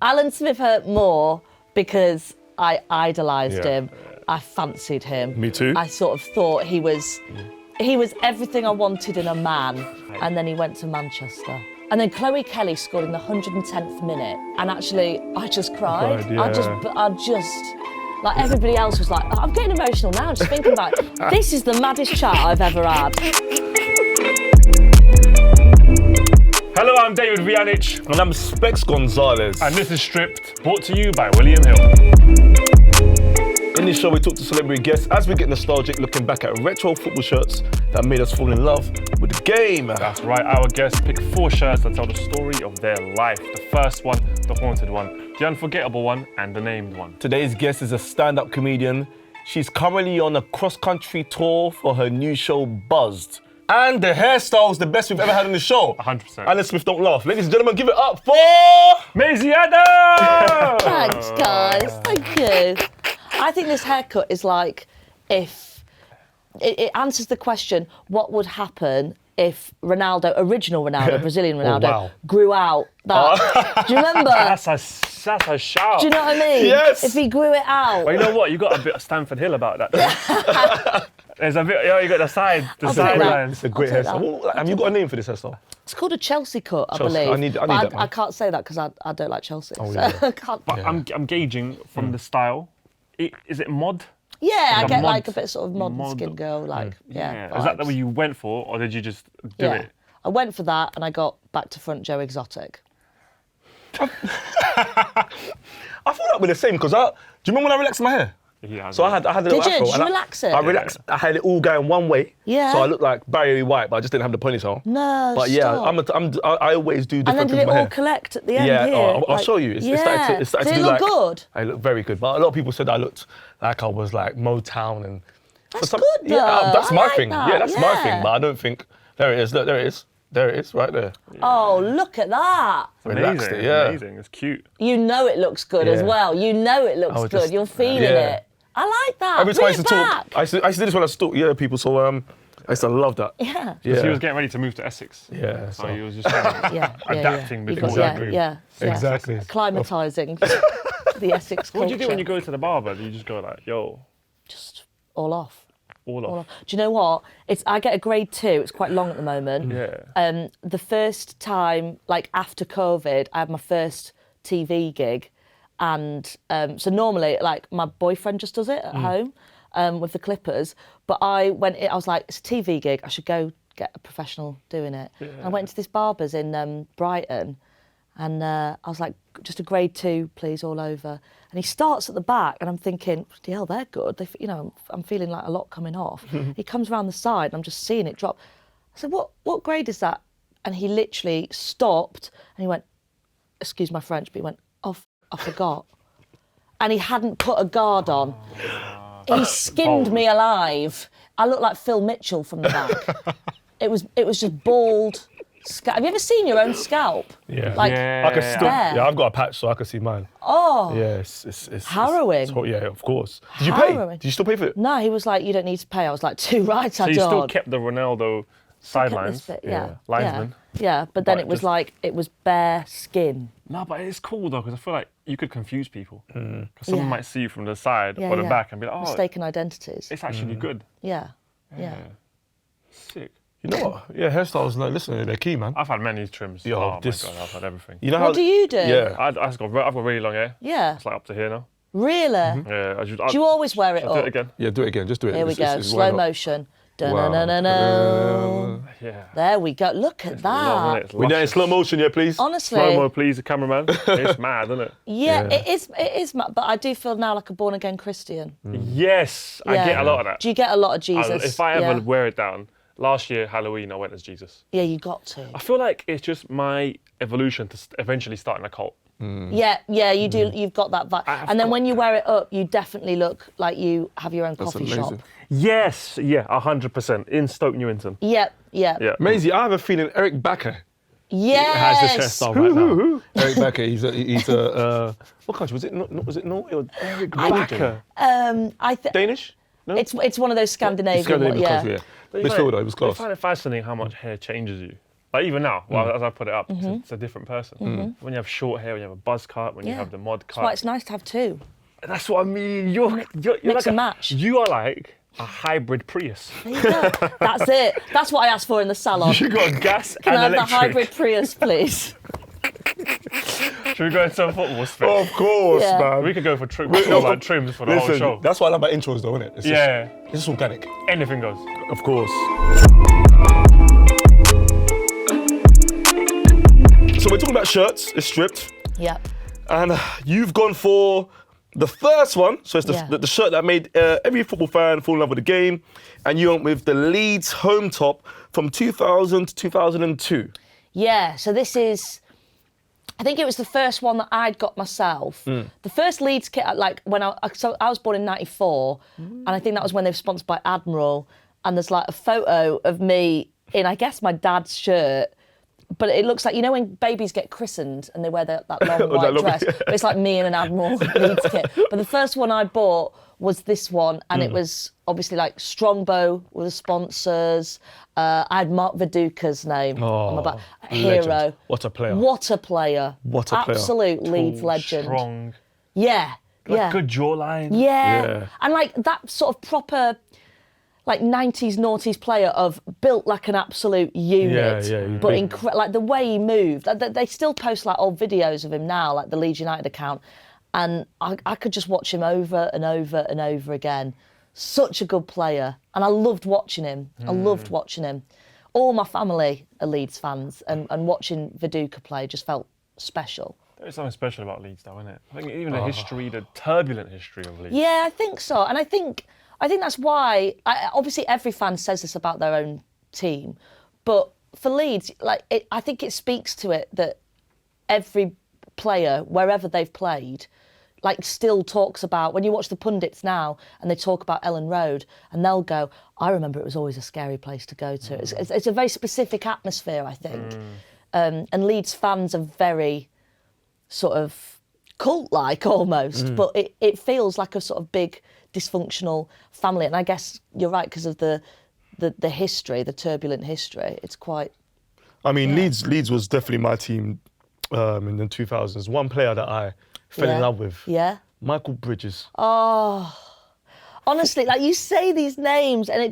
Alan Smith hurt more because I idolised him. I fancied him. Me too. I sort of thought he was everything I wanted in a man. And then he went to Manchester. And then Chloe Kelly scored in the 110th minute. And actually, I just cried. I just, like everybody else was like, I'm getting emotional now just thinking about it. This is the maddest chat I've ever had. Hello, I'm David Vianich. And I'm Specs Gonzalez. And this is Stripped, brought to you by William Hill. In this show, we talk to celebrity guests as we get nostalgic, looking back at retro football shirts that made us fall in love with the game. That's right, our guests pick 4 shirts that tell the story of their life. The first one, the haunted one, the unforgettable one, and the named one. Today's guest is a stand-up comedian. She's currently on a cross-country tour for her new show, Buzzed. And the hairstyle's the best we've ever had on the show. 100%. Alan Smith don't laugh. Ladies and gentlemen, give it up for... Maisie Adam! Thanks, guys. Thank you. I think this haircut is like if it answers the question, what would happen if Ronaldo, original Ronaldo, Brazilian Ronaldo, grew out that. Do you remember? That's a shout. Do you know what I mean? Yes. If he grew it out. Well, you know what? You got a bit of Stamford Hill about that. There's a bit, you got the sidelines. It's a great hairstyle. Have you got a name for this hairstyle? It's called a Chelsea cut, I Chelsea. believe. I need But that, man. I can't say that because I don't like Chelsea. Oh, so yeah. I can't. But I'm gauging from the style. Is it mod? Yeah, I a get mod- like a bit sort of modern skin girl, like, yeah. Is that the vibes. way you went for, or did you just do Yeah. it? I went for that and I got back to front Joe Exotic. I thought that were the same because do you remember when I relaxed my hair? Yeah. So I had a little Did you? afro. Did and you relax it? I relaxed. I had it all going one way. Yeah. So I looked like Barry White, but I just didn't have the ponytail. No, But yeah, stop. I always do And then different did things it with my all hair. collect at the end Yeah, here? I'll show you. It's started to Did do it look like. good? I look very good, but a lot of people said I looked like I was like Motown and. That's good though. Yeah, that's I my like thing. that, Yeah, that's my yeah. thing. But I don't think there it is. Look, there it is. There it is, right there. Oh, look at that. Relaxed Amazing, it, yeah. amazing. It's cute. You know it looks good as Yeah. well. You know it looks was good. just- You're feeling yeah. it. I like that. Every time I Bring used to it talk, back. I used to do this when I used to talk, people. So I used to love that. Yeah. Yeah. So he was getting ready to move to Essex. Yeah, So so- he was just kind of Yeah, adapting You before got- he yeah, moved. yeah, yeah. Exactly. Acclimatising the Essex culture. What do you do when you go to the barber? Do you just go like, yo, Just all off. all All off? off. Do you know what? I get a grade 2. It's quite long at the moment. Yeah. The first time, like after COVID, I had my first TV gig, and so normally, like my boyfriend just does it at home with the clippers. But I was like, it's a TV gig. I should go get a professional doing it. Yeah. And I went to this barber's in Brighton, and I was like, just a grade 2, please, all over. And he starts at the back, and I'm thinking, hell, they're good. I'm feeling like a lot coming off. He comes around the side, and I'm just seeing it drop. I said, what grade is that? And he literally stopped, and he went, excuse my French, but he went, oh, I forgot. And he hadn't put a guard on. He skinned me alive. I looked like Phil Mitchell from the back. It was just bald. Have you ever seen your own scalp? Yeah. Like, Yeah. I can still. There. Yeah, I've got a patch, so I can see mine. oh. Yeah, it's Harrowing. yeah, of course. Did you pay? Harrowing. Did you still pay for it? No, he was like, you don't need to pay. I was like, too right, So I you don't. still kept the Ronaldo sidelines. Kept this bit, yeah. Linesman. Yeah, but then But it was just- like, it was bare skin. No, but it's cool though, because I feel like you could confuse people. Because someone Yeah. might see you from the side Yeah, or the yeah. back and be like, oh, Mistaken identities. it's actually good. Yeah. Sick. You know what? Yeah, hairstyles. Like, listen, they're key, man. I've had many trims. Yo, oh this- my God, I've had everything. You know how? What do you do? Yeah. I've got really long hair. Yeah. It's like up to here now. Really? Yeah. Do you always wear it Shall up? I do it again? Yeah, do it again. Just do it. Here we It's- go. it's Slow why not? motion. Wow. Dun-dun-dun-dun-dun. Yeah. There we go. Look at Long, that. innit? It's We done it in luscious. slow motion, yeah, please. Honestly. Slow-mo, please, the cameraman. It's mad, isn't it? Yeah, Yeah. it is. But I do feel now like a born again Christian. Yes, I Yeah. get a lot of that. Do you get a lot of Jesus? If I ever Yeah. wear it down, last year Halloween I went as Jesus. Yeah, you got to. I feel like it's just my evolution to eventually starting a cult. Yeah, you do. You've got that vibe. I've And then got when you wear it up, you definitely look like you have your own That's coffee amazing. shop. Yes, yeah, 100% in Stoke Newington. Yep, yeah. Yeah. Maisie, I have a feeling Eric Backer Yes. has this hairstyle right now. Eric Backer, he's a what country was it? Was it Norway or Eric Backer? I think Danish? No. it's one of those Scandinavian. Scandinavian yeah. country, yeah. But still though, it was I close. find it fascinating how much hair changes you. Like even now, as I put it up, it's a different person. When you have short hair, when you have a buzz cut, when you have the mod cut. That's why it's nice to have two. That's what I mean. You're Mix like and match. You are like a hybrid Prius. There you go. That's it. That's what I asked for in the salon. You got gas Can I and have the electric. hybrid Prius, please? Should we go into some football specs? Of course, Yeah. man. We could go for trims for the whole show. That's why I like my intros, though, isn't it? It's just organic. Anything goes. Of course. So we're talking about shirts. It's stripped, Yep. and you've gone for the first one. So it's the shirt that made every football fan fall in love with the game, and you went with the Leeds home top from 2000 to 2002. Yeah, so this is, I think it was the first one that I'd got myself. The first Leeds kit, like when I was born in 94, and I think that was when they were sponsored by Admiral, and there's like a photo of me in, I guess, my dad's shirt, but it looks like, you know when babies get christened and they wear that long white dress, but it's like me in an Admiral Leeds kit. But the first one I bought was this one, and it was obviously like Strongbow were the sponsors. I had Mark Viduka's name on my back. Hero. Legend. What a player. What a player. What a player. Absolute Leeds Tall, legend. Strong. Yeah. Yeah. Good jawline. Yeah. And like that sort of proper, like 90s, noughties player of built like an absolute unit. Yeah, But like the way he moved. They still post like old videos of him now, like the Leeds United account. And I could just watch him over and over and over again. Such a good player. And I loved watching him. I loved watching him. All my family are Leeds fans, and watching Viduka play just felt special. There's something special about Leeds, though, isn't it? I think even the history, the turbulent history of Leeds. Yeah, I think so. And I think that's why, obviously every fan says this about their own team, but for Leeds, I think it speaks to it that every player, wherever they've played, like still talks about, when you watch the pundits now and they talk about Elland Road and they'll go, I remember it was always a scary place to go to. It's a very specific atmosphere, I think. And Leeds fans are very sort of cult-like almost, but it feels like a sort of big dysfunctional family. And I guess you're right, because of the history, the turbulent history. It's quite... I mean, Leeds was definitely my team in the 2000s. One player that I fell in love with. Yeah. Michael Bridges. Oh, honestly, like you say these names and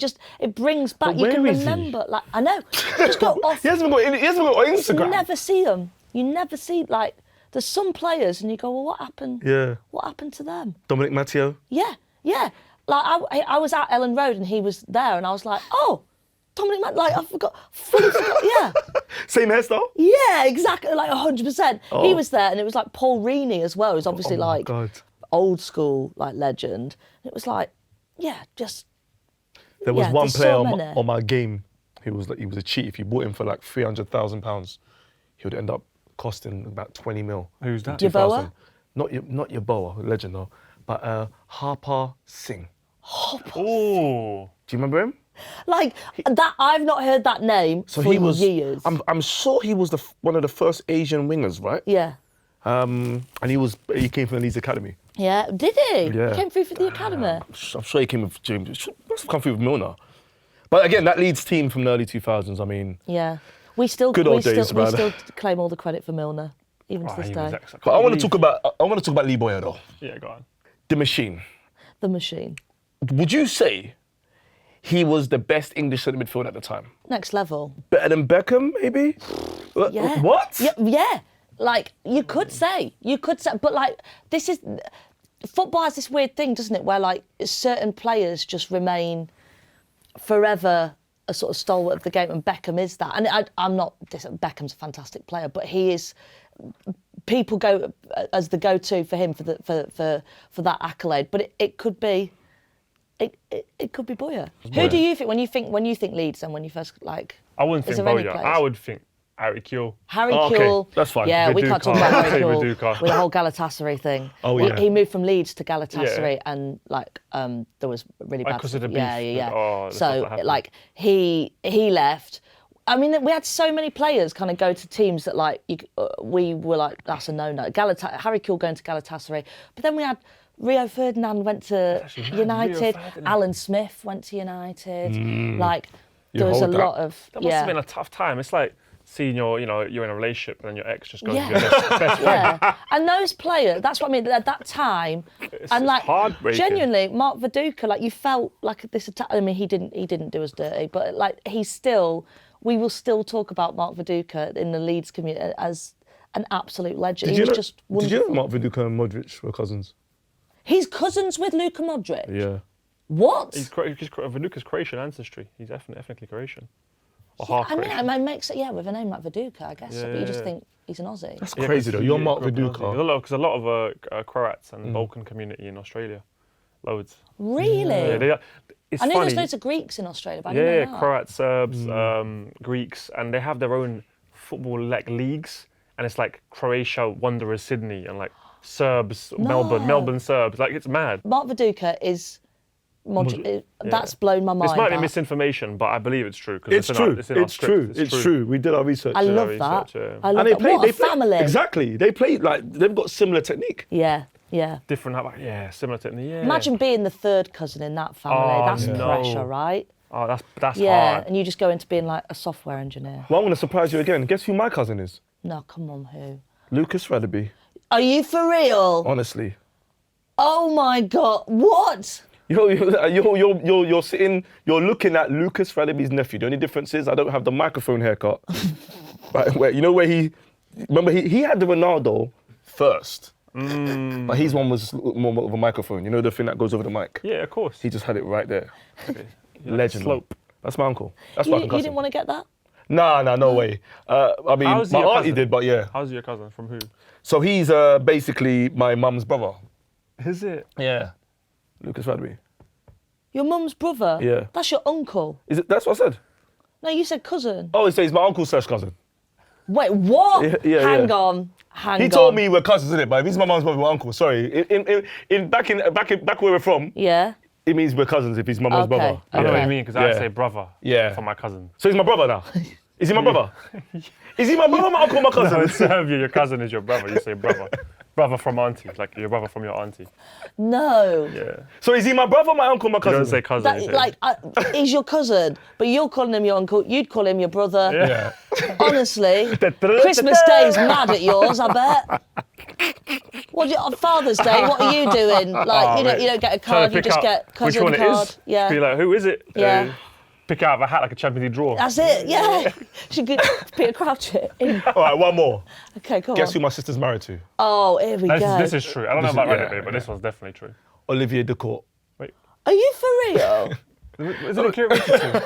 it brings back. But You can where is he? remember, like I know. Just go off. He hasn't got Instagram. You never see them. You never see like. There's some players and you go, well, what happened? Yeah. What happened to them? Dominic Matteo. Yeah. Like I was at Elland Road and he was there and I was like, oh, Dominic like I fully forgot. Yeah. Same hairstyle. Yeah, exactly, like 100%. He was there, and it was like Paul Reaney as well, who's obviously like old school, like legend. And it was like, just. There was one there's player so on my game who was he was a cheat. If you bought him for like £300,000, he would end up costing about 20 mil. Who's that? Yeboah? Not Yeboah, legend though, but Harper Singh. Oh. Do you remember him? Like that, I've not heard that name for years. I'm sure he was one of the first Asian wingers, right? Yeah. And he came from the Leeds Academy. Yeah, did he? Yeah. He came through for the academy. I'm sure he came with James. Must have come through with Milner. But again, that Leeds team from the early 2000s. I mean, Yeah, we still Good old days, we man. still claim all the credit for Milner, even to this he day. was excellent. but I want to talk about Lee Boyer though. Yeah, go on. The machine. The machine, Would you say he was the best English centre midfielder at the time? next level. Better than Beckham, maybe? Yeah. What? Yeah. Like you could say, but like this is football has this weird thing, doesn't it, where like certain players just remain forever a sort of stalwart of the game, and Beckham is that. And I'm not. Beckham's a fantastic player, but he is. People go as the go-to for him for that accolade, but it could be. It could be Boyer. Who do you think when you think Leeds and when you first like? I wouldn't is think there any Boyer. players? I would think Harry Kewell. Harry Oh, okay. Kewell. That's fine. Yeah, we can't talk Viduka. about Harry Viduka. Kewell with the whole Galatasaray thing. Oh, yeah. He moved from Leeds to Galatasaray, Yeah. and like there was really bad. Because of the beef. Yeah. Oh, the stuff that So happened. like he left. I mean, we had so many players kind of go to teams that like we were like, that's a no-no. Harry Kewell going to Galatasaray, but then we had Rio Ferdinand went to United. Alan Smith went to United. Like there was a lot of That must have been a tough time. It's like seeing you're in a relationship and then your ex just goes Yeah. with your best friend. Yeah, and those players, that's what I mean, at that time, and like, heartbreaking. genuinely, Mark Viduka, like, you felt like this attack, I mean, he didn't do us dirty, but like, we will still talk about Mark Viduka in the Leeds community as an absolute legend. He was just wonderful. Did you know Mark Viduka and Modric were cousins? He's cousins with Luka Modric? Yeah. What? Viduka's Croatian ancestry. He's ethnically Croatian. Or Yeah, half I Croatian. mean, it makes it, with a name like Viduka, I guess, but you just think he's an Aussie. That's crazy though. You're Mark Viduka. Because a lot of Croats and Balkan community in Australia, loads. Really? Yeah, it's I know funny. there's loads of Greeks in Australia, but I didn't know that. Croats, Serbs, Greeks, and they have their own football leagues, and it's like Croatia, Wanderers, Sydney, and like Serbs, Melbourne Serbs. Like, it's mad. Mark Viduka is that's blown my mind. This might be that. misinformation, but I believe it's true. It's true. It's true. We did our research. I love that. I love that. What a family. Exactly. They play like they've got similar technique. Yeah. Different, similar technique. Yeah. Imagine being the third cousin in that family. That's pressure, right? Oh, that's Yeah, hard. and you just go into being like a software engineer. Well, I'm going to surprise you again. Guess who my cousin is? No, come on, who? Lucas Radebe. Are you for real? Honestly. Oh my God, what? You're sitting, you're looking at Lucas Radebe's nephew. The only difference is I don't have the microphone haircut. Right, where he had the Ronaldo first. But his one was more of a microphone. You know the thing that goes over the mic? Yeah, of course. He just had it right there. Legend. Slope. That's my uncle. That's You my cousin. didn't want to get that? Nah, no way. I mean, How's my your auntie cousin? did, but yeah. How's your cousin? From who? So he's basically my mum's brother. Is it? Yeah. Lucas Radebe. Your mum's brother? Yeah. That's your uncle? Is it? That's what I said. No, you said cousin. Oh, he says my uncle / cousin. Wait, what? Yeah, Hang on. He told me we're cousins, isn't it? But if he's my mum's brother, we're uncle. Sorry. Back where we're from, Yeah. it means we're cousins if he's my mum's brother. I know what Okay. you mean, because I say brother for my cousin. So he's my brother now. Is he my brother? Is he my brother, my uncle, my cousin? No, in Serbia, your cousin is your brother. You say brother. Brother from auntie, like your brother from your auntie. No. Yeah. So is he my brother, my uncle, my You cousin? don't say cousin. you say- He's your cousin, but you're calling him your uncle. You'd call him your brother. Yeah. Honestly, Christmas Day's mad at yours, I bet. On Father's Day, what are you doing? Like, mate. you don't get a Trying card, to you pick just out get cousin which one card. it is. Yeah. Be like, who is it? Yeah. Pick out of a hat like a Champions League draw. That's it, yeah. She could Peter Crouch it. All right, one more. Okay, go Guess on. who my sister's married to? Oh, here we go. This is true. I don't know about yeah, Radebe, but this one's definitely true. Olivier Decourt. Wait, Are you for real? is it a clear reason?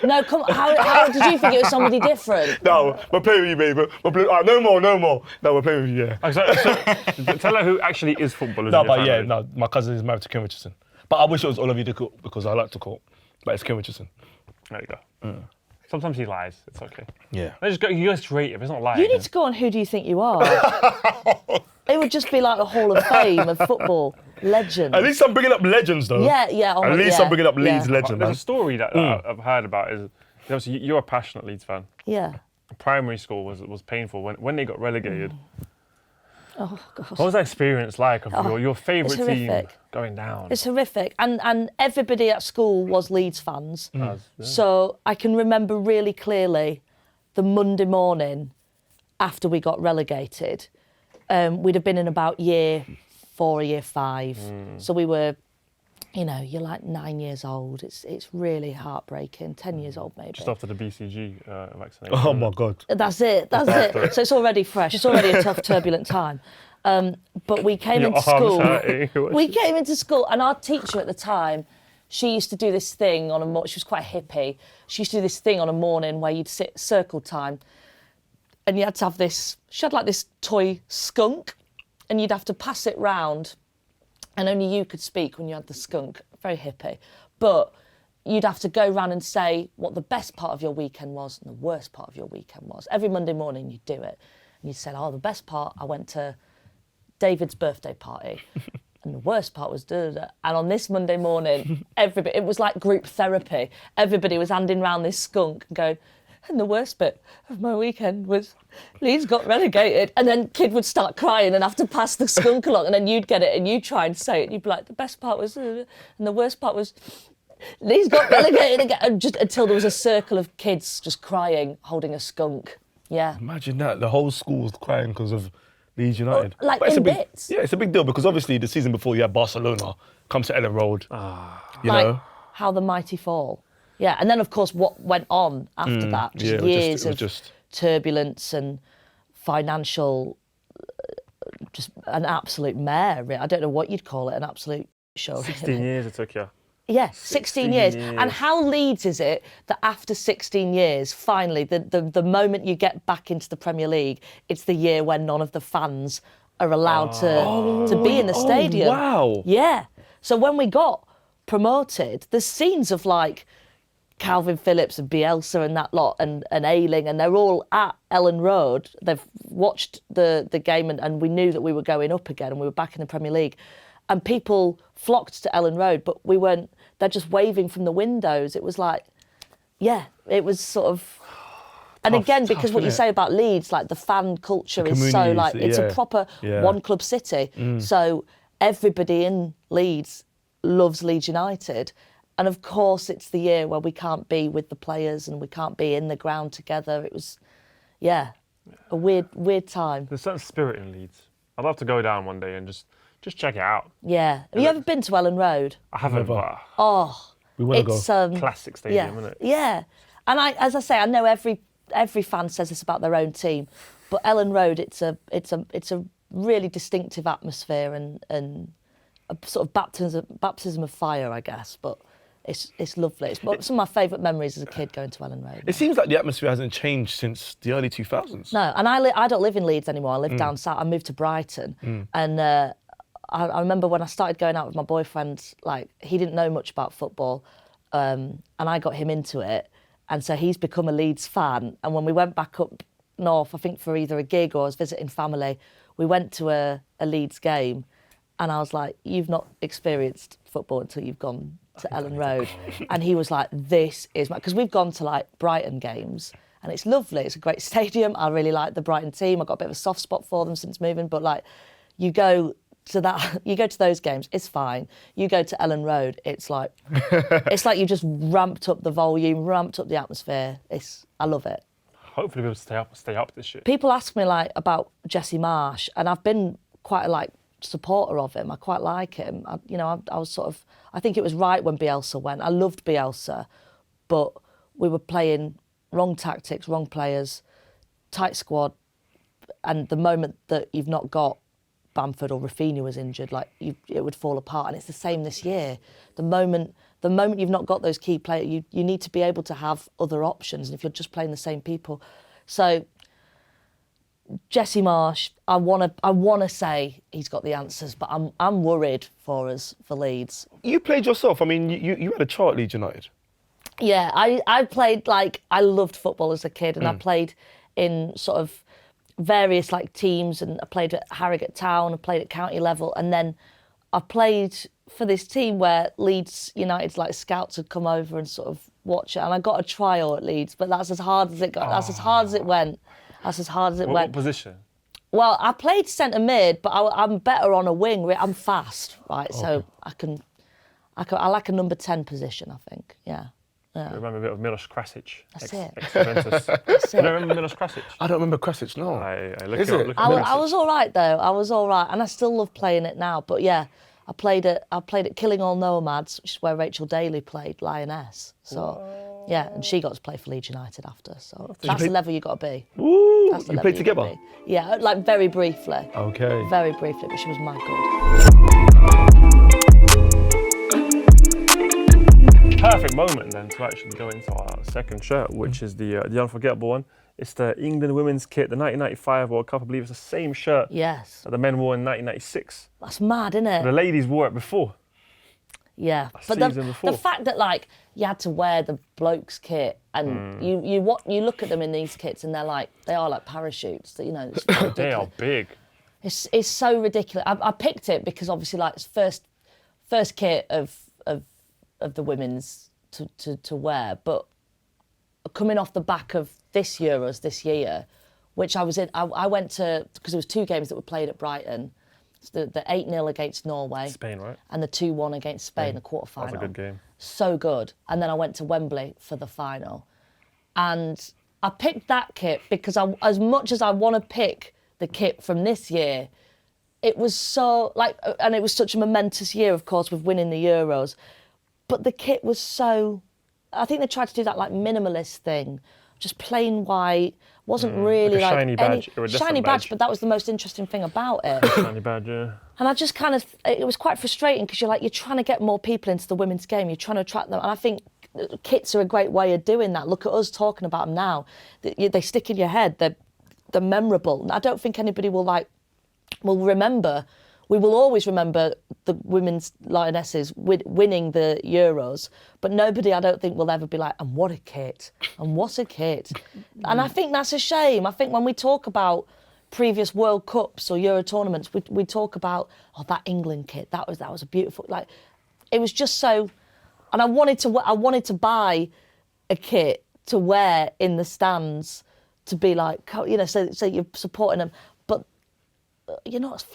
No, come on. How did you think it was somebody different? No, we're playing with you, baby. No more. No, we're playing with you, yeah. So, tell her who actually is footballers. No, in your but family. my cousin is married to Kim Richardson. But I wish it was Olivier Decourt because I like Decourt. But it's Kim Richardson. There you go. Sometimes he lies. It's okay. Yeah. You go straight if it's not lying. You need to go on Who Do You Think You Are? It would just be like a Hall of Fame of football. Legend. At least I'm bringing up legends, though. Yeah. At least I'm bringing up Leeds legend, There's man. a story that I've heard about is obviously you're a passionate Leeds fan. Yeah. Primary school was painful when they got relegated. Oh, God. What was that experience like of your favourite it's team horrific. going down? It's horrific. And everybody at school was Leeds fans. Yeah. So I can remember really clearly the Monday morning after we got relegated. We'd have been in about year 4 or year 5. So we were, you're like 9 years old. It's really heartbreaking. 10 years old maybe. Just after the BCG vaccination. Oh, my God. That's it. So it's already fresh. It's already a tough, turbulent time. But we came Your into arms school. hurting. We came into school, and our teacher at the time, she used to do this thing on a. She was quite hippie. She used to do this thing on a morning where you'd sit circle time, and you had to have this. She had like this toy skunk, and you'd have to pass it round, and only you could speak when you had the skunk. Very hippie, but you'd have to go round and say what the best part of your weekend was and the worst part of your weekend was. Every Monday morning you'd do it, and you'd say, "Oh, the best part, I went to David's birthday party." And the worst part was da-da-da. And on this Monday morning, it was like group therapy. Everybody was handing round this skunk and going, and the worst bit of my weekend was Leeds got relegated. And then kid would start crying and have to pass the skunk along, and then you'd get it and you'd try and say it. And you'd be like, the best part was, and the worst part was Leeds got relegated again. And just until there was a circle of kids just crying, holding a skunk. Yeah. Imagine that. The whole school's crying because of Leeds United. like But it's in a big, bits. Yeah, it's a big deal because obviously the season before you had Barcelona come to Elland Road. You Like know? how the mighty fall. Yeah, and then of course what went on after that, just yeah, it years was of just- turbulence and financial, just an absolute mare. I don't know what you'd call it, an absolute show. 16 years it took you. Yeah, 16 years. And how Leeds is it that after 16 years, finally, the moment you get back into the Premier League, it's the year when none of the fans are allowed to be in the stadium. Wow. Yeah. So when we got promoted, there's scenes of like Calvin Phillips and Bielsa and that lot and Ayling, and they're all at Elland Road. They've watched the game and we knew that we were going up again and we were back in the Premier League. And people flocked to Elland Road, but they're just waving from the windows. It was like, yeah, it was sort of... And again, because what you say about Leeds, like the fan culture is so like, it's a proper one club city. So everybody in Leeds loves Leeds United. And of course, it's the year where we can't be with the players and we can't be in the ground together. It was, a weird time. There's certain spirit in Leeds. I'd love to go down one day and just check it out. Yeah. Have you ever been to Elland Road? I haven't, but We want to It's go. classic stadium, isn't it? Yeah. And as I say, I know every fan says this about their own team, but Elland Road, it's a really distinctive atmosphere and a sort of baptism of fire, I guess. But it's lovely. It's some of my favourite memories as a kid going to Elland Road. It seems like the atmosphere hasn't changed since the early 2000s. No, and I don't live in Leeds anymore. I live down south. I moved to Brighton, and I remember when I started going out with my boyfriend, like he didn't know much about football, and I got him into it, and so he's become a Leeds fan. And when we went back up north, I think for either a gig or I was visiting family, we went to a Leeds game, and I was like, "You've not experienced football until you've gone to Elland Road," and he was like, "This is," because we've gone to like Brighton games. And it's lovely. It's a great stadium. I really like the Brighton team. I've got a bit of a soft spot for them since moving. But like, you go to those games, it's fine. You go to Elland Road, it's like you just ramped up the volume, ramped up the atmosphere. I love it. Hopefully we'll stay up this year. People ask me like about Jesse Marsh, and I've been quite a supporter of him. I quite like him. I was sort of, I think it was right when Bielsa went. I loved Bielsa, but we were playing wrong tactics, wrong players, tight squad, and the moment that you've not got Bamford or Rafinha was injured, it would fall apart. And it's the same this year. The moment you've not got those key players, you need to be able to have other options. And if you're just playing the same people, so Jesse Marsh, I wanna say he's got the answers, but I'm worried for us for Leeds. You played yourself. I mean, you had a chart at Leeds United. Yeah, I played I loved football as a kid, and I played in sort of various teams, and I played at Harrogate Town, I played at county level, and then I played for this team where Leeds United's scouts had come over and sort of watch it, and I got a trial at Leeds, but that's as hard as it got. That's as hard as it went. That's as hard as it went. What position? Well, I played centre mid, but I'm better on a wing. I'm fast, right? So I like a number 10 position, I think. Yeah. I remember a bit of Milos Krasic. That's it. Ex-Juventus. That's You it. don't remember Milos Krasic? I don't remember Krasic, no. I look Is it up, it? look it I up. was all right though. I was all right, and I still love playing it now. But yeah, I played at Killing All Nomads, which is where Rachel Daly played, Lioness. So yeah, and she got to play for Leeds United after. So that's the level you got to be. Ooh, That's the you level played you gotta together? be. Yeah, very briefly. Okay. Very briefly, but she was my good. Perfect moment then to actually go into our second shirt, which is the Unforgettable One. It's the England women's kit, the 1995 World Cup. I believe it's the same shirt Yes. that the men wore in 1996. That's mad, isn't it? The ladies wore it before. Yeah, but season before. the fact that you had to wear the blokes kit, and you look at them in these kits and they are like parachutes. That it's ridiculous. They are big. It's so ridiculous. I picked it because obviously it's first kit of the women's to wear, but coming off the back of this Euros this year, which I was in, I went to, because there was 2 games that were played at Brighton. The 8-0 against Norway. Spain, right? And the 2-1 against Spain, the quarter-final. That was a good game. So good. And then I went to Wembley for the final. And I picked that kit because as much as I want to pick the kit from this year, it was so and it was such a momentous year, of course, with winning the Euros. But the kit was so, I think they tried to do that like minimalist thing, just plain white. Wasn't really like a like shiny badge, or a shiny different badge, badge. but that was the most interesting thing about it. Shiny badge, yeah. And I just kind of, it was quite frustrating because you're trying to get more people into the women's game. You're trying to attract them. And I think kits are a great way of doing that. Look at us talking about them now. They stick in your head. They're memorable. I don't think anybody will remember. We will always remember the women's Lionesses winning the Euros, but nobody, I don't think, will ever be like, and what a kit, and what a kit. And I think that's a shame. I think when we talk about previous World Cups or Euro tournaments, we talk about, oh, that England kit, that was a beautiful, it was just so, and I wanted to buy a kit to wear in the stands to be like, so you're supporting them. You're not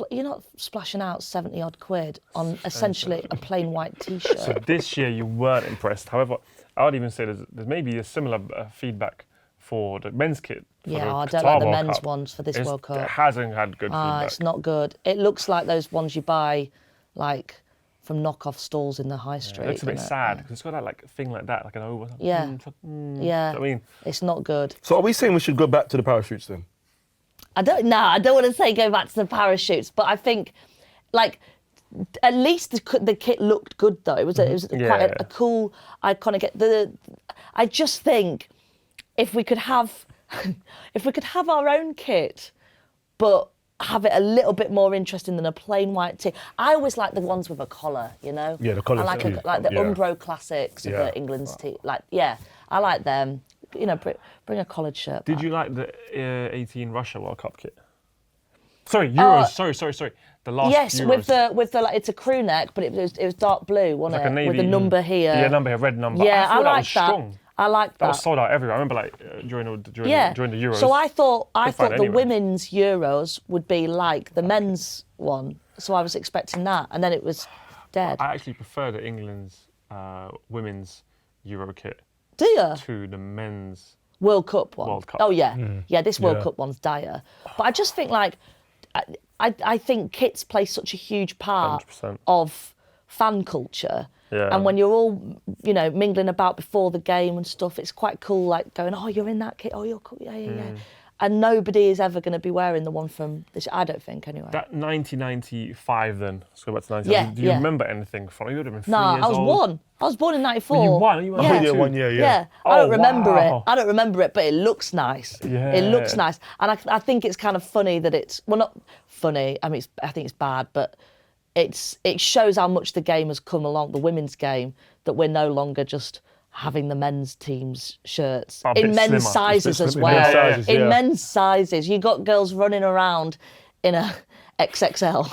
splashing out 70 odd quid on essentially a plain white T-shirt. So this year you weren't impressed. However, I would even say there's maybe a similar feedback for the men's kit. Yeah, I don't like the men's ones for this World Cup. It hasn't had good feedback. It's not good. It looks like those ones you buy like from knockoff stalls in the high street. It looks a bit sad because it's got that thing like that, like an oval. Yeah, yeah. I mean, it's not good. So are we saying we should go back to the parachutes then? I don't want to say go back to the parachutes, but I think, at least the kit looked good though. It was quite a cool, iconic kit. I just think if we could have our own kit, but have it a little bit more interesting than a plain white tee. I always like the ones with a collar, you know. Yeah, the collars. I like the Umbro classics of the England's tee. I like them. You know, bring a collared shirt. Did you like the 18 Russia World Cup kit? Sorry, Euros. Sorry. The last yes, Euros. with the it's a crew neck, but it was dark blue, wasn't like it? a navy, with a number here. Yeah, number here, red number. Yeah, I thought like that was strong. I like that. That was sold out everywhere. I remember during the Euros. So I thought the anywhere. women's Euros would be like the men's one. So I was expecting that, and then it was dead. I actually prefer the England's women's Euro kit. Do you? To the men's World Cup one. World Cup. Oh yeah, yeah. This World Cup one's dire. But I just think I think kits play such a huge part 100%. of fan culture. Yeah. And when you're all, mingling about before the game and stuff, it's quite cool, like going, oh, you're in that kit, oh, you're cool, yeah. And nobody is ever going to be wearing the one from this, I don't think, anyway. That 1995 then, let's go back to 1995. Yeah, Do you remember anything from it? You would have been 3 No, years I was old. born. I was born in 94. Well, you won? You won? Yeah. Yeah, 1 year, Yeah, Oh, I don't remember wow. it. I don't remember it, but it looks nice. Yeah. It looks nice. And I think it's kind of funny that it's, well, not funny, I mean, I think it's bad, but it shows how much the game has come along, the women's game, that we're no longer just having the men's team's shirts. A bit In men's slimmer. sizes as slimmer. well. Men's sizes, In yeah. men's sizes. You got girls running around in a XXL.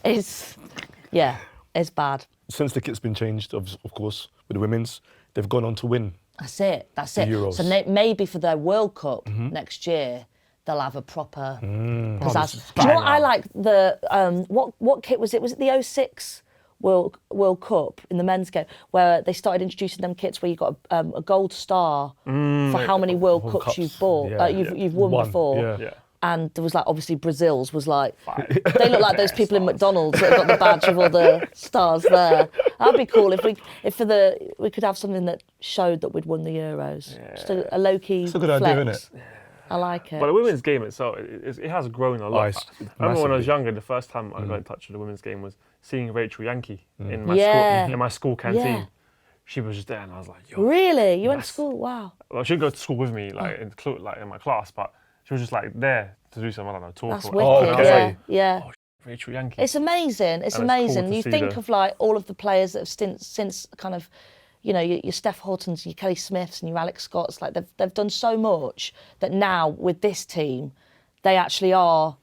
It's bad. Since the kit's been changed, of course, with the women's, they've gone on to win. That's it. Euros. So maybe for their World Cup next year, they'll have a proper pizzazz. Do you know what I like? What kit was it? Was it the 06 World Cup in the men's game where they started introducing them kits where you got a gold star for how many World Cups you've bought, you've won before. Yeah. And there was obviously Brazil's was they look like those people in McDonald's that have got the badge with all the stars there. That'd be cool if we could have something that showed that we'd won the Euros. Yeah. Just a low key. It's a good idea, isn't it? I like it. But the women's game itself, it has grown a lot. it's I remember when I was massively. younger, the first time I got in touch with the women's game was seeing Rachel Yankee in my school canteen. Yeah. She was just there, and I was like, "Yo." Really? You went to Yes. school? Wow. Well, she'd go to school with me, in my class, but she was just there to do some, I don't know, talk. That's or wicked. okay. Yeah. Yeah. Oh, Rachel Yankee. It's amazing. It's And it's amazing. cool to You see think the- of all of the players that have since kind of, your Steph Hortons, your Kelly Smiths, and your Alex Scotts. They've done so much that now with this team, they actually are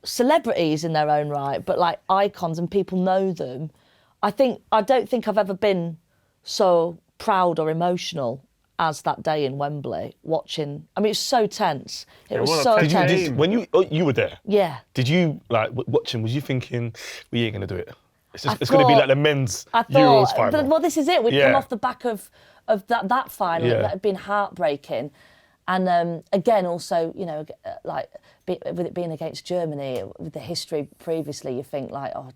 celebrities in their own right, but icons, and people know them. I don't think I've ever been so proud or emotional as that day in Wembley watching. I mean, it was so tense. It was what a so tense tense. game. When you were there, Yeah. did you watching? Was you thinking we ain't gonna do it? It's going to be like the men's Euros final. Well, this is it. We'd come off the back of that final. That had been heartbreaking. And again, also, you know, like with it being against Germany, with the history previously, you think like, oh,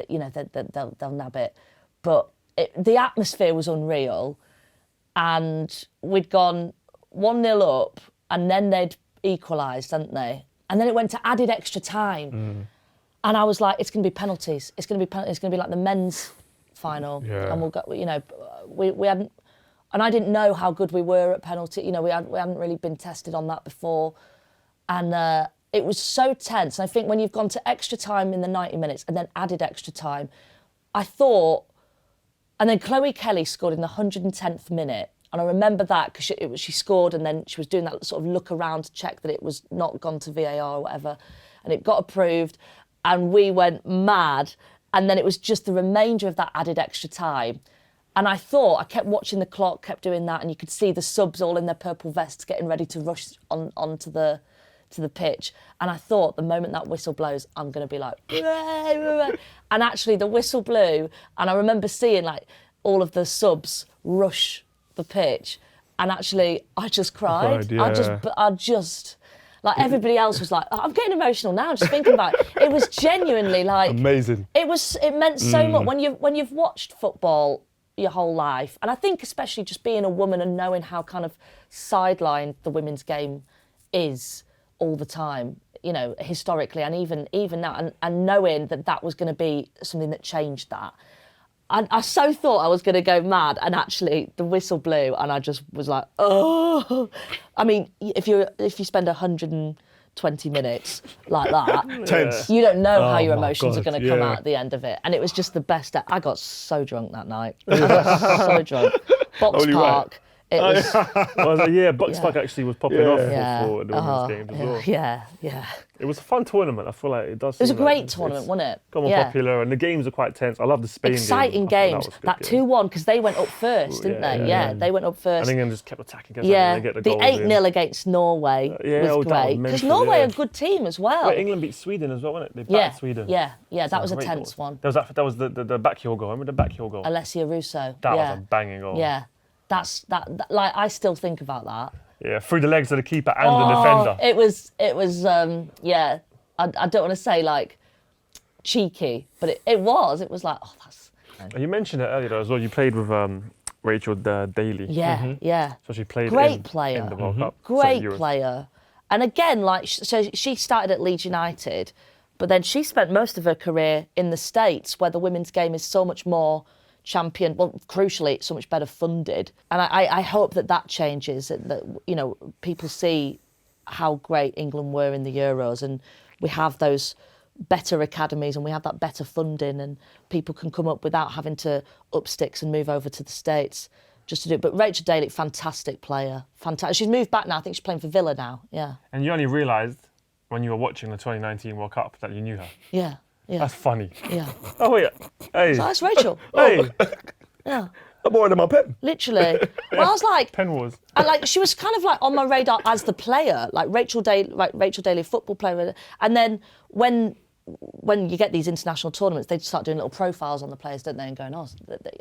you know, they'll nab it. But the atmosphere was unreal. And we'd gone 1-0 up, and then they'd equalised, hadn't they? And then it went to added extra time. And I was like, it's going to be penalties. It's going to be like the men's final. Yeah. And we'll go, you know, we hadn't, and I didn't know how good we were at penalty. You know, we hadn't really been tested on that before. And it was so tense. And I think when you've gone to extra time in the 90 minutes and then added extra time, I thought, and then Chloe Kelly scored in the 110th minute. And I remember that because she scored, and then she was doing that sort of look around to check that it was not gone to VAR or whatever. And it got approved, and we went mad. And then it was just the remainder of that added extra time. And I thought, I kept watching the clock, kept doing that, and you could see the subs all in their purple vests getting ready to rush onto the pitch. And I thought, the moment that whistle blows, I'm going to be like, and actually the whistle blew, and I remember seeing like all of the subs rush the pitch, and actually I just cried. Yeah. I just like, everybody else was like, oh, I'm getting emotional now just thinking about it. It was genuinely like amazing. It meant so much when you've watched football your whole life, and I think especially just being a woman and knowing how kind of sidelined the women's game is all the time, you know, historically, and even now, and knowing that was going to be something that changed that. I so thought I was going to go mad, and actually the whistle blew, and I just was like, oh. I mean, if you spend 120 minutes like that, tense. you don't know how your my emotions God, are going to come out at the end of it. And it was just the best. I got so drunk that night. I got so drunk. Box Only Park. right. It was. Box Park actually was popping off for the women's games as well. Yeah. It was a fun tournament. I feel like it does. It was a seem like great tournament, wasn't it? Got more popular, and the games are quite tense. I love the Spain Exciting game. games. That 2-1, because they went up first, didn't they? Yeah, they went up first. And England just kept attacking. Yeah, Get the the goals 8-0 in. against Norway was that was great. Because mental, Norway yeah. are a good team as well. Wait, England beat Sweden as well, wasn't it? They battered Sweden. Yeah, that was a Great tense goal. one. That was the backheel goal. Remember the backheel goal? Alessia Russo. That was a banging goal. Yeah, that like, I still think about that. Yeah, through the legs of the keeper and the defender. It was yeah. I don't want to say like cheeky, but it was like, oh, that's. You mentioned it earlier though, as well. You played with Rachel Daly. Yeah. So she played Great player. in the World Cup. Great Euros. player. And again, like, so she started at Leeds United, but then she spent most of her career in the States, where the women's game is so much more championed, well, crucially, it's so much better funded. And I hope that changes, that, you know, people see how great England were in the Euros, and we have those better academies, and we have that better funding, and people can come up without having to up sticks and move over to the States just to do it. But Rachel Daly, fantastic player. Fantastic. She's moved back now. I think she's playing for Villa now. Yeah. And you only realised when you were watching the 2019 World Cup that you knew her. Yeah. That's funny. Yeah. Oh, wait. Hey. So that's Rachel. Hey. Yeah. I'm more than my pen. Literally. Well, I was like, Pen Wars. she was kind of like on my radar as the player, like Rachel Daly, football player. And then when you get these international tournaments, they start doing little profiles on the players, don't they? And going, oh,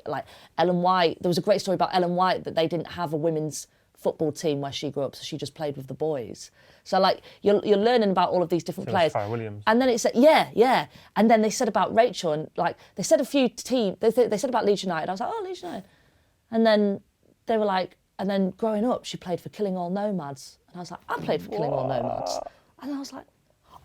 like Ellen White. There was a great story about Ellen White, that they didn't have a women's football team where she grew up, so she just played with the boys. So like you're learning about all of these different players. Farrah Williams. And then it said, yeah. And then they said about Rachel, and like they said a few teams. They said about Leeds United. I was like, oh, Leeds United. And then they were like, and then growing up, she played for Killing All Nomads. And I was like, I played for Killing All Nomads. And I was like,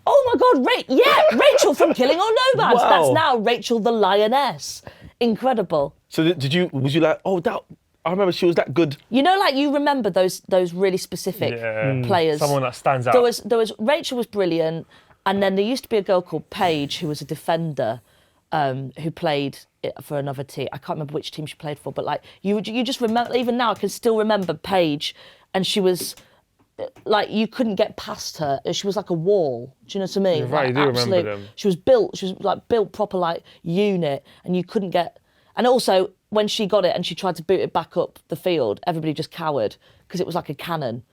oh my God, Rachel from Killing All Nomads. Wow. That's now Rachel the Lioness. Incredible. So was you like, oh, that, I remember she was that good. You know, like you remember those really specific players. Someone that stands out. There was Rachel was brilliant, and then there used to be a girl called Paige who was a defender, who played for another team. I can't remember which team she played for, but like you just remember. Even now, I can still remember Paige, and she was like, you couldn't get past her. She was like a wall. Do you know what I mean? You're right, like, I do remember them. She was built proper like unit, and you couldn't get. And also, when she got it and she tried to boot it back up the field, everybody just cowered because it was like a cannon.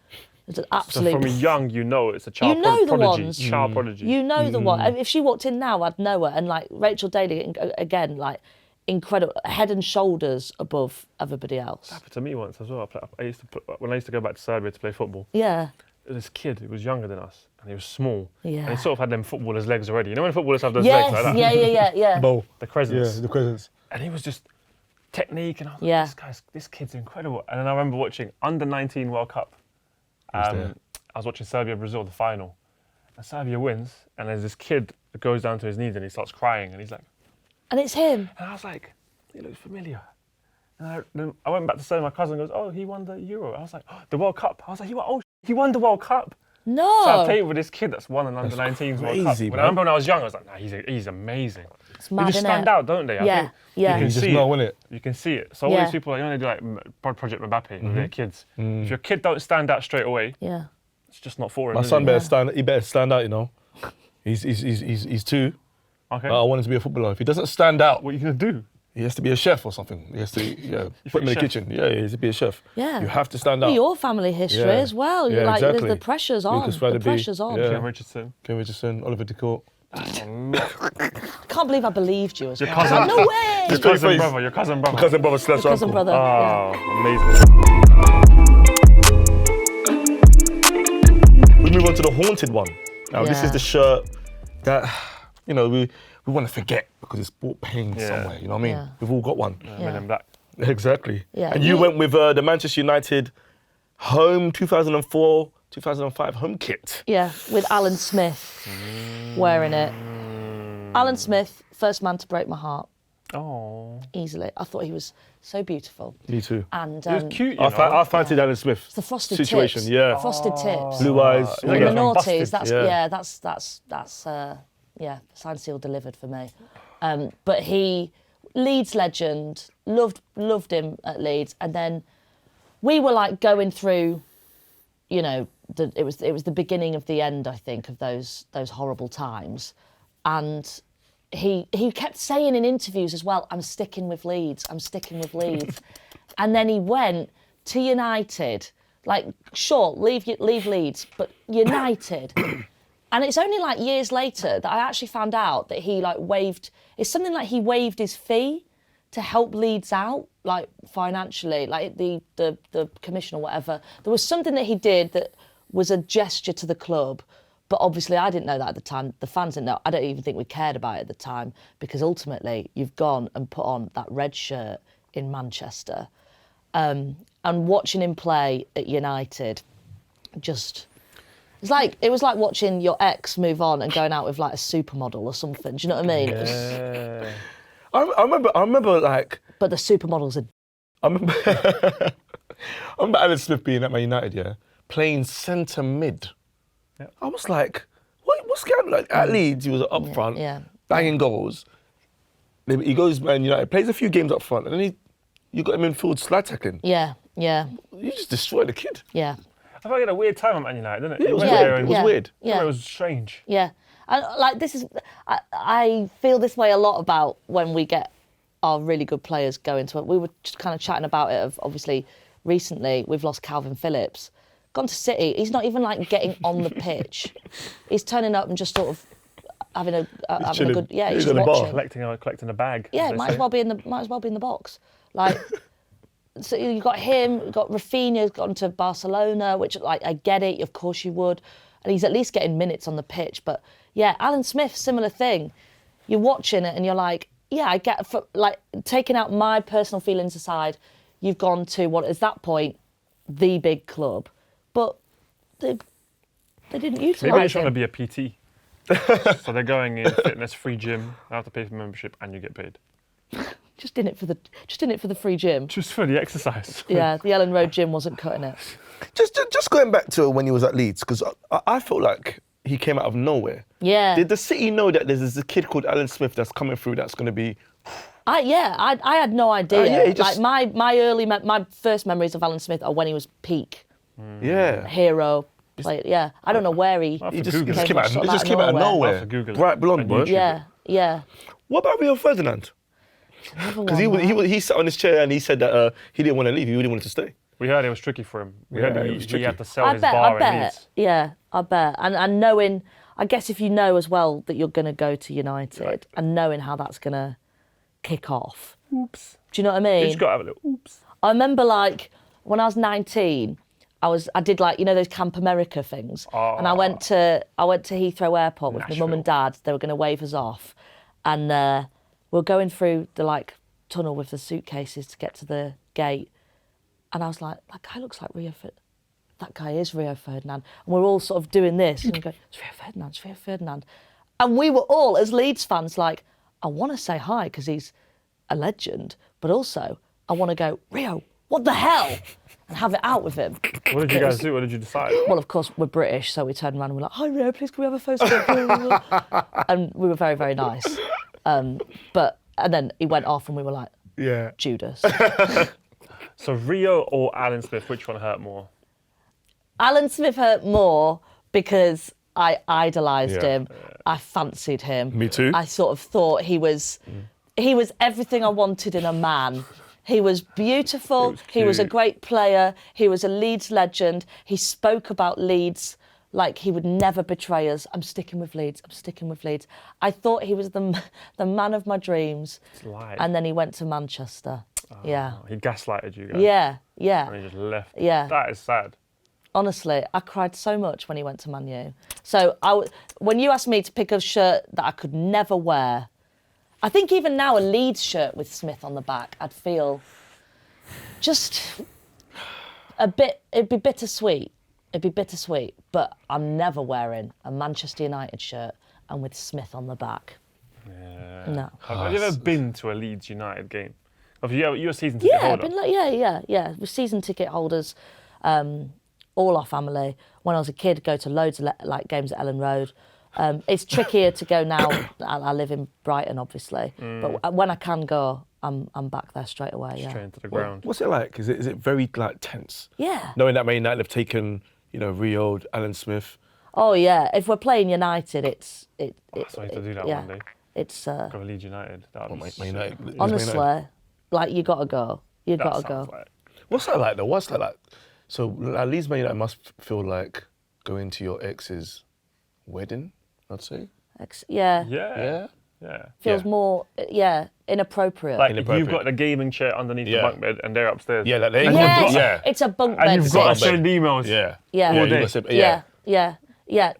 It's an So absolute. from young, you know it's a child You know the prodigy. ones. Child prodigy. You know the one. If she walked in now, I'd know her. And like Rachel Daly, again, like incredible, head and shoulders above everybody else. Happened to me once as well. When I used to go back to Serbia to play football. Yeah. There was this kid who was younger than us, and he was small. Yeah. And he sort of had them footballers' legs already. You know when footballers have those legs like that? Yeah. Bow. The crescents. Yeah, the crescents. And he was just technique, and I was Yeah. like, this kid's incredible. And then I remember watching Under-19 World Cup. I was watching Serbia-Brazil, the final. And Serbia wins, and there's this kid that goes down to his knees and he starts crying, and he's like... And it's him. And I was like, he looks familiar. And then I went back to say, my cousin goes, oh, he won the Euro. I was like, oh, the World Cup. I was like, he won the World Cup. No. So I played with this kid that's won an Under-19s World Cup. crazy, When I remember when I was young, I was like, nah, he's amazing. It's mad, They just innit? stand out, don't they? I Yeah, think yeah. You can just see know, it. innit? You can see it. So all Yeah. these people, they do like Project Mbappe with their kids. If your kid don't stand out straight away, Yeah. it's just not for him. My is son it? better stand. He better stand out. You know, he's 2. Okay. I want him to be a footballer. If he doesn't stand out, What are you gonna do? he has to be a chef or something. He has to, put him in the chef? kitchen. Yeah, he has to be a chef. Yeah. You have to stand out. Well, your family history Yeah. as well. Yeah, You're like, exactly. the pressure's on. Lucas The Radebe, pressure's on. yeah. Ken Richardson. Ken Richardson, Oliver DeCourt. I can't believe I believed you as Your well. cousin. No way. Your cousin brother. Your cousin brother. Cousin brother slash Cousin uncle. brother. Oh, yeah. amazing. We move on to the haunted one. Now this Yeah. is the shirt that we want to forget because it's brought pain Yeah. somewhere. You know what I mean? Yeah. We've all got one. Men in Black. Exactly. Yeah, And you you- went with the Manchester United home 2004, 2005 home kit. Yeah, with Alan Smith wearing it. Alan Smith, first man to break my heart Oh. easily. I thought he was so beautiful. Me too. And He was cute, you I know. fancied Alan Smith. the frosted situation. tips. Yeah. Frosted tips. Blue eyes. He's all like And that. the from Busted. noughties, that's signed, sealed, delivered for me. But he, Leeds legend, loved him at Leeds, and then we were like going through, it was the beginning of the end, I think, of those horrible times, and he kept saying in interviews as well, I'm sticking with Leeds, and then he went to United, like sure, leave Leeds, but United. And it's only like years later that I actually found out that he it's something like he waived his fee to help Leeds out, like financially, like the commission or whatever. There was something that he did that was a gesture to the club, but obviously I didn't know that at the time. The fans didn't know. I don't even think we cared about it at the time, because ultimately you've gone and put on that red shirt in Manchester, and watching him play at United, it was like watching your ex move on and going out with like a supermodel or something. Do you know what I mean? Yeah. I remember like. But the supermodels are. I remember Alan Smith being at Man United, yeah, playing centre mid. Yeah. I was like, what's going on? Like, at Leeds, he was up front, yeah. banging goals. Then he goes Man United, plays a few games up front, and then you got him in field slide tackling. Yeah. You just destroyed the kid. Yeah. I felt he had a weird time at Man United, didn't it? Yeah, it was He went weird. there It and- was weird. Yeah. It was strange. Yeah. And like this is, I feel this way a lot about when we get our really good players going to it. We were just kind of chatting about it. Of obviously, recently we've lost Calvin Phillips, gone to City. He's not even like getting on the pitch. He's turning up and just sort of having a chilling. good. Yeah, He's he's just on the bar. watching. Collecting a bag. Yeah, as they might as say. well be in the box. Like, so you got him, you got Rafinha's gone to Barcelona, which like I get it, of course you would, and he's at least getting minutes on the pitch. But yeah, Alan Smith, similar thing. You're watching it and you're like, yeah, I get, like taking out my personal feelings aside, you've gone to what is that point the big club, but they didn't utilise Maybe they're trying to him. be a PT. So they're going in fitness, free gym, I have to pay for membership and you get paid. Just in it for the free gym. Just for the exercise. Yeah, the Elland Road gym wasn't cutting it. Just going back to when he was at Leeds, because I felt like he came out of nowhere. Yeah. Did the City know that there's a kid called Alan Smith that's coming through that's going to be... I had no idea. yeah, he just- Like my first memories of Alan Smith are when he was peak Yeah. hero player. Yeah, I don't know where he. I'll have He to just Google came out, sort it of just came out of I'll nowhere. have to Google it. Bright blonde, And bro. YouTube. Yeah. What about Rio Ferdinand? Because he sat on his chair and he said that he didn't want to leave, he really wanted to stay. We heard it was tricky for him. We heard it was he tricky. had to sell his bar in Leeds. Yeah, I bet. And knowing, I guess if you know as well that you're going to go to United and knowing how that's going to kick off. Oops. Do you know what I mean? You just got to have a little oops. I remember like when I was 19, I did like, you know, those Camp America things. And I went to Heathrow Airport with my mum and dad. They were going to wave us off. And we were going through the like tunnel with the suitcases to get to the gate. And I was like, that guy looks like Rio Ferdinand. That guy is Rio Ferdinand. And we're all sort of doing this. And we go, it's Rio Ferdinand, it's Rio Ferdinand. And we were all, as Leeds fans, like, I want to say hi because he's a legend. But also, I want to go, Rio, what the hell? And have it out with him. What did you guys do? What did you decide? Well, of course, we're British, so we turned around and we're like, hi, Rio, please can we have a photo? And we were very, very nice. And then he went off and we were like, Judas. So Rio or Alan Smith, which one hurt more? Alan Smith hurt more because I idolised him. I fancied him. Me too. I sort of thought he was everything I wanted in a man. He was beautiful. He was a great player. He was a Leeds legend. He spoke about Leeds like he would never betray us. I'm sticking with Leeds. I'm sticking with Leeds. I thought he was the man of my dreams. And then he went to Manchester. He gaslighted you guys. Yeah. And he just left. Yeah. That is sad. Honestly, I cried so much when he went to Man U. So when you asked me to pick a shirt that I could never wear, I think even now a Leeds shirt with Smith on the back, I'd feel just it'd be bittersweet. It'd be bittersweet, but I'm never wearing a Manchester United shirt and with Smith on the back. Yeah. No. Have you ever been to a Leeds United game? You're a season ticket holder? Yeah. We're season ticket holders, all our family. When I was a kid, go to loads of games at Elland Road. It's trickier to go now. I live in Brighton, obviously, but when I can go, I'm back there straight away. Straight into the ground. What's it like? Is it very like tense? Yeah. Knowing that Man United have taken, Rio, Alan Smith. Oh yeah. If we're playing United, it's. I need to do that one day. It's. Go to Leeds United. Man United. Honestly, like you gotta go. You gotta go. What's that like though? What's that like? So at least Man United must feel like going to your ex's wedding, I'd say. Yeah. Feels more, inappropriate. Like you've got the gaming chair underneath the bunk bed and they're upstairs. Yeah, like it's a bunk bed. And you've got to send emails. Yeah.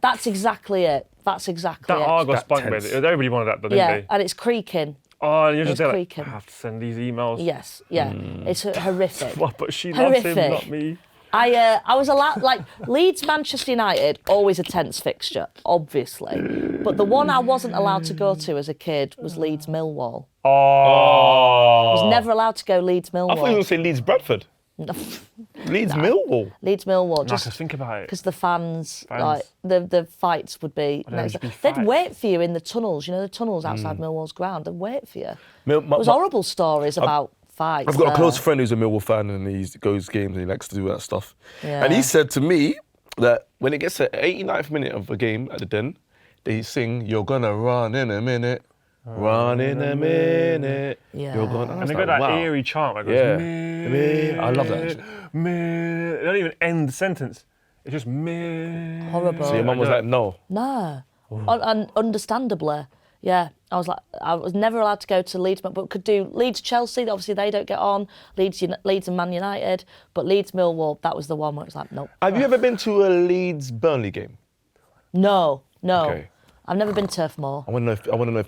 That's exactly it. That Argos bunk bed. Everybody wanted that, didn't they? And it's creaking. Oh, and you're just there creaking. I have to send these emails. Yes, it's horrific. Well, but she loves him, not me. I was allowed, Leeds Manchester United, always a tense fixture, obviously. But the one I wasn't allowed to go to as a kid was Leeds Millwall. Oh. I was never allowed to go Leeds Millwall. I thought you were going to say Leeds Bradford. Leeds Millwall. Leeds Millwall. Just think about it. Because the fans, like the fights would be. They'd wait for you in the tunnels. You know the tunnels outside Millwall's ground. They'd wait for you. There was horrible stories about fights. I've got a close friend who's a Millwall fan and he goes games and he likes to do that stuff. Yeah. And he said to me that when it gets to 89th minute of a game at the Den, they sing, "You're gonna run in a minute." Run in a minute. Yeah. You're gonna. And they got that eerie chant that goes, meh. I love that. Meh. They don't even end the sentence. It's just meh. Horrible. So your mum was like, no. No. And understandably. Yeah. I was never allowed to go to Leeds, but could do Leeds Chelsea. Obviously, they don't get on. Leeds and Man United. But Leeds Millwall, that was the one where it was like, nope. Have you ever been to a Leeds Burnley game? No. Okay. I've never been Turf Moor. I want to know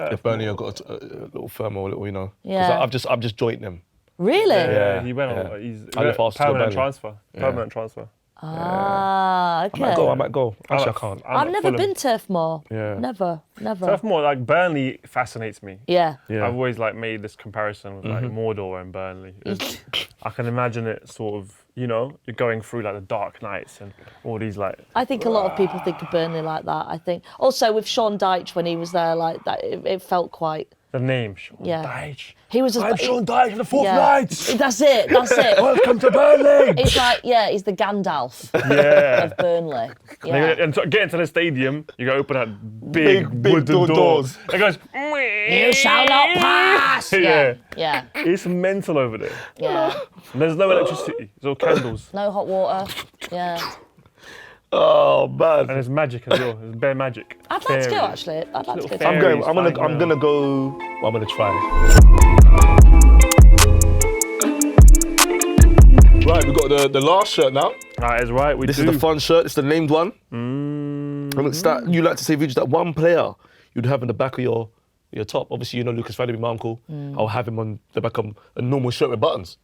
if Burnley have got a little firm or a little, Yeah. Because I've just joined them. Really? Yeah. He went on. He's permanent transfer. Permanent transfer. Ah, okay. I might go. Actually, I can't. I've never been Turf Moor. Yeah. Never. Turf Moor, like Burnley fascinates me. Yeah. I've always made this comparison with Mordor and Burnley. I can imagine it sort of, you're going through the dark nights and all these I think a lot of people think of Burnley like that. I think also with Sean Dyche when he was there like that, it felt quite. The name, Sean Dyche. He was. I'm Sean Dyche in the Fourth Knights. That's it. Welcome to Burnley. It's he's the Gandalf of Burnley. Yeah. And to get into the stadium, you got to open that big wooden doors. It goes, You shall not pass. Yeah. Yeah. It's mental over there. Yeah. And there's no electricity. It's all candles. No hot water. Yeah. Oh man. And it's magic as well. It's bare magic. I'd like to go Fairies. actually. I'd like to go. Little I'm fairies going. I'm flying gonna around. go. Well, I'm gonna try. Right, we got the last shirt now. That is right. We This do. is the fun shirt. It's the named one. And it's that you like to say, Vidge, that one player you'd have in the back of your top. Obviously, you know Lucas Radebe, my uncle. I'll have him on the back of a normal shirt with buttons.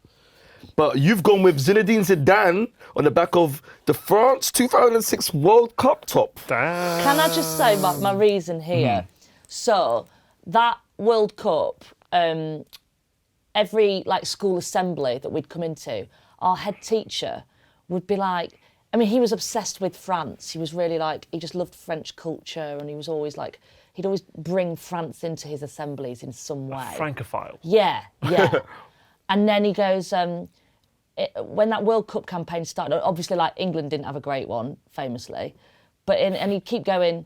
But you've gone with Zinedine Zidane on the back of the France 2006 World Cup top. Damn. Can I just say my reason here? So that World Cup, every like school assembly that we'd come into, our head teacher would be like, I mean, he was obsessed with France. He was really like, he just loved French culture, and he was always like, he'd always bring France into his assemblies in some way. Francophile. Yeah. And then he goes, when that World Cup campaign started, obviously like England didn't have a great one, famously, and he'd keep going,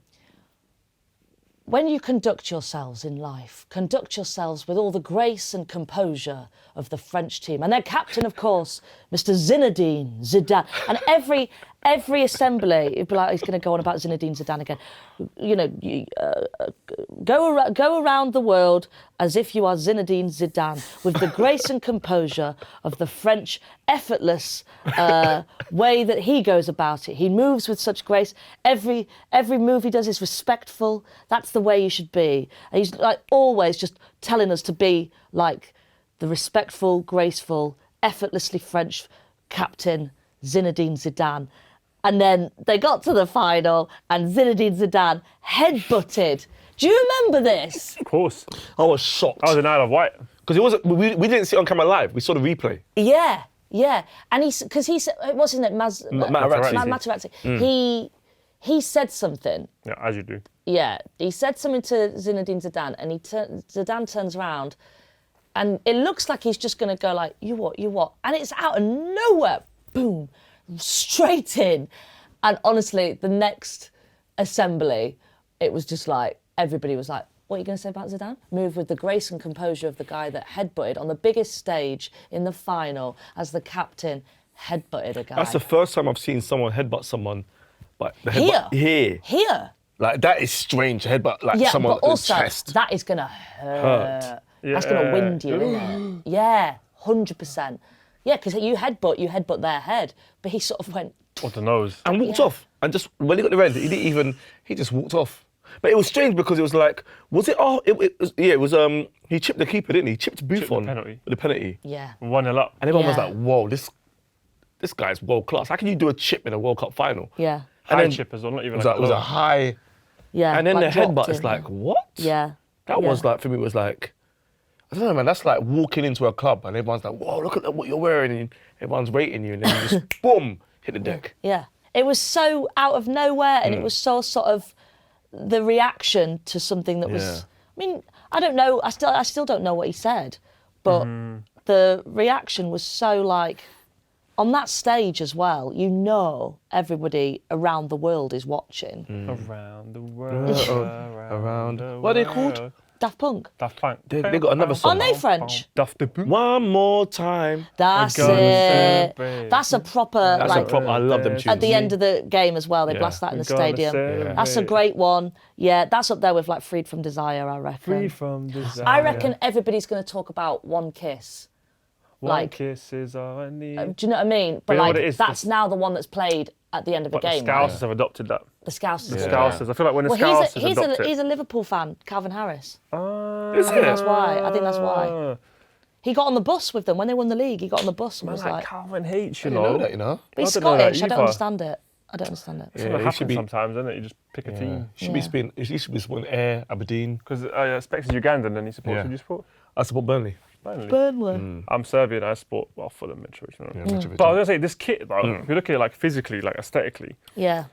when you conduct yourselves in life, conduct yourselves with all the grace and composure of the French team. And their captain, of course, Mr. Zinedine Zidane. And every assembly, it'd be like, he's going to go on about Zinedine Zidane again. You know, go around the world as if you are Zinedine Zidane, with the grace and composure of the French effortless way that he goes about it. He moves with such grace. Every move he does is respectful. That's the way you should be. And he's like always just telling us to be like the respectful, graceful, effortlessly French captain Zinedine Zidane. And then they got to the final and Zinedine Zidane headbutted. Do you remember this? Of course. I was shocked. I was in Isle of Wight. Because it wasn't. We didn't see it on camera live. We saw the replay. Yeah. And because he said, what's his name? Materazzi. Materazzi. He said something. Yeah, as you do. Yeah, he said something to Zinedine Zidane, and Zidane turns around, and it looks like he's just going to go like, you what? And it's out of nowhere, boom, straight in. And honestly, the next assembly, it was just like, everybody was like, what are you going to say about Zidane? Move with the grace and composure of the guy that headbutted on the biggest stage in the final as the captain headbutted a guy. That's the first time I've seen someone headbutt someone. But the headbutt here. Like, that is strange. Headbutt like someone but also, in the chest. that is going to hurt. That's going to wind you, isn't it? Yeah, 100%. Yeah, because you headbutt their head. But he sort of went... Or the nose. And walked off. And just, when he got the red, he just walked off. But it was strange because it was like, was it? Oh, it was. He chipped the keeper, didn't he? He chipped Buffon with the penalty. Yeah. 1-0 up. And everyone was like, "Whoa, this guy's world class. How can you do a chip in a World Cup final?" Yeah. And High then chip as well, not even it like was a high. Yeah. And then like the headbutt dropped is in. like, what? Yeah. That Yeah. was like, for me, it was like, I don't know, man. That's like walking into a club and everyone's like, "Whoa, look at what you're wearing," and everyone's rating you, and then you just boom, hit the deck. Yeah. It was so out of nowhere, and it was so sort of the reaction to something that was. Yeah. I mean, I don't know. I still don't know what he said, but the reaction was so like on that stage as well. You know, everybody around the world is watching. Around the world, around the world. What are they called? Daft Punk. Daft Punk. They got another song. Aren't they French? Daft Punk. One more time. That's gonna it. celebrate. That's a proper That's like a proper. I love them tunes. at the end of the game as well. They Yeah. blast that in the We're gonna stadium. celebrate. That's a great one. Yeah, that's up there with like Freed from Desire, I reckon. Free from desire. I reckon everybody's going to talk about One Kiss. One like- kiss is all I need. Do you know what I mean? But you know like what it is? that's now the one that's played at the end of a But the game. Scousers Right? have adopted that. The Scousers. The yeah. Scousers. I feel like when the Well, Scousers he's adopt a it. Liverpool fan, Calvin Harris. Is I think it? that's why. I think that's why. He got on the bus with them when they won the league. He got on the bus and Man, was like like, Calvin hates, I you didn't know know. that, you know. but he's I don't know that Scottish. I don't either. understand it. I don't understand it. It's Yeah, gonna he happen should be- sometimes, isn't it? You just pick a team. He should be supporting Air, Aberdeen. Because Specs is Ugandan and he supports. Yeah. Who do you support? I support Burnley. Burnley. I'm Serbian. I support Fulham, Mitrovic. You know? Yeah, Mitrovic. But I was gonna say this kit, though. If you look at it like physically, like aesthetically, Yeah.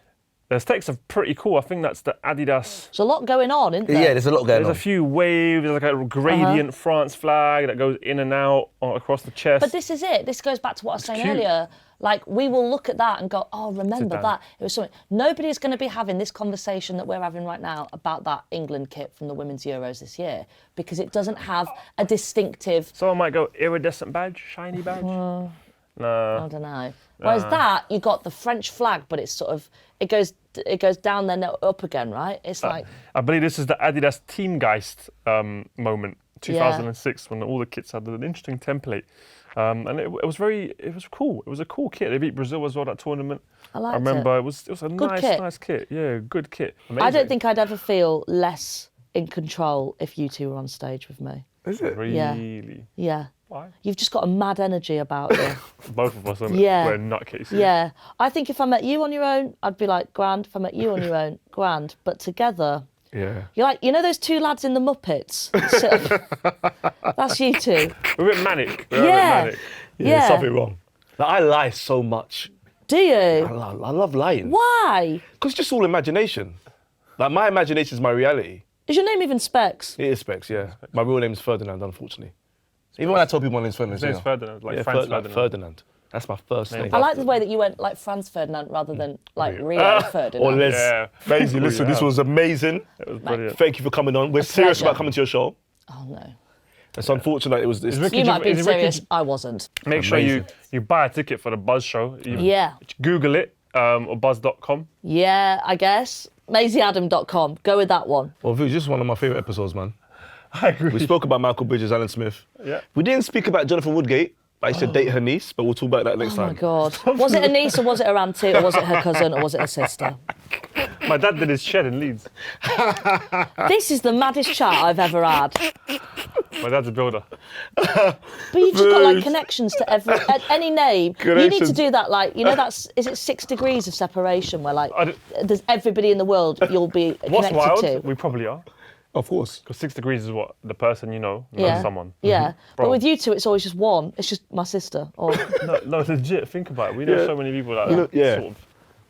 the aesthetics are pretty cool. I think that's the Adidas. There's a lot going on, isn't there? Yeah, there's a lot going There's on. a few waves. There's like a gradient France flag that goes in and out across the chest. But this is it. This goes back to what I was saying cute. earlier Like, we will look at that and go, oh, remember Zidane. that. It was something. Nobody is going to be having this conversation that we're having right now about that England kit from the Women's Euros this year because it doesn't have a distinctive... Someone might go, iridescent badge, shiny badge. No. I don't know. Whereas that, you got the French flag, but it's sort of... It goes down then up again, right? It's like... I believe this is the Adidas Teamgeist moment, 2006, when all the kits had an interesting template. And it was cool. It was a cool kit. They beat Brazil as well, that tournament. I liked remember it was a kit. nice kit. Yeah, good kit. Amazing. I don't think I'd ever feel less in control if you two were on stage with me. Is it? Really? Yeah. Why? You've just got a mad energy about you. Both of us, Yeah. we're nutcases. Yeah. I think if I met you on your own, I'd be like, grand. If I met you on your own, grand. But together... Yeah. You're like, you know those two lads in the Muppets? That's you two. We're a bit manic. We're a bit Yeah. manic. Yeah, Yeah. there's something wrong. Like, I lie so much. Do you? I love lying. Why? Because it's just all imagination. Like, my imagination is my reality. Is your name even Specs? It is Specs, yeah. My real name is Ferdinand, unfortunately. Even when I tell people my name's Ferdinand, His name's Ferdinand, like yeah, Franz like Ferdinand. Ferdinand. That's my first name. I like the way that you went like Franz Ferdinand rather than like Rio Ferdinand. Or Les. Yeah. Maisie, listen, this was amazing. It was brilliant. Thank you for coming on. We're serious pleasure. about coming to your show. Oh no. It's unfortunate it was this. Ricky You might be Is it Ricky- serious. I wasn't. Make sure Amazing. you buy a ticket for the Buzz show. Yeah. Google it or buzz.com. Yeah, I guess. MaisieAdam.com. Go with that one. Well, Vuj, this is one of my favourite episodes, man. I agree. We spoke about Michael Bridges, Alan Smith. Yeah. We didn't speak about Jonathan Woodgate. I used to date her niece, but we'll talk about that next Oh my time. God. Was it a niece or was it her auntie or was it her cousin or was it her sister? My dad did his shed in Leeds. This is the maddest chat I've ever had. My dad's a builder. But you've just got like connections to any name. You need to Connections. do that, like, you know, is it 6 degrees of separation where like I d- there's everybody in the world you'll be What's connected wild? to. We probably are. Of course. Because 6 degrees is what the person you know knows Yeah. someone. Yeah. But Bro. with you two, it's always just one. It's just my sister. Or No, legit. Think about it. We know Yeah. so many people that Yeah. are Yeah. sort of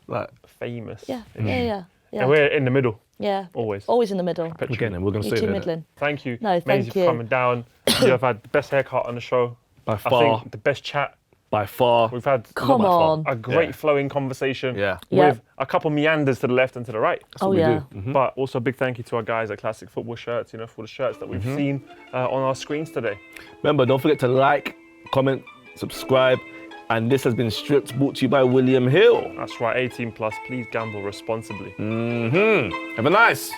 Like, famous. yeah, yeah. And we're in the middle. Yeah. Always. Always in the middle. we're getting there. We're going to You stay two there. middling. Thank you, No, thank Maisie, for you. coming down. You have had the best haircut on the show. By I far. think the best chat. By far. We've had Come by far. on. a great Yeah. flowing conversation Yeah. Yeah. with a couple meanders to the left and to the right. Oh we yeah. do. But also a big thank you to our guys at Classic Football Shirts, for the shirts that we've seen on our screens today. Remember, don't forget to like, comment, subscribe. And this has been Stripped, brought to you by William Hill. That's right, 18 plus. Please gamble responsibly. Have a nice.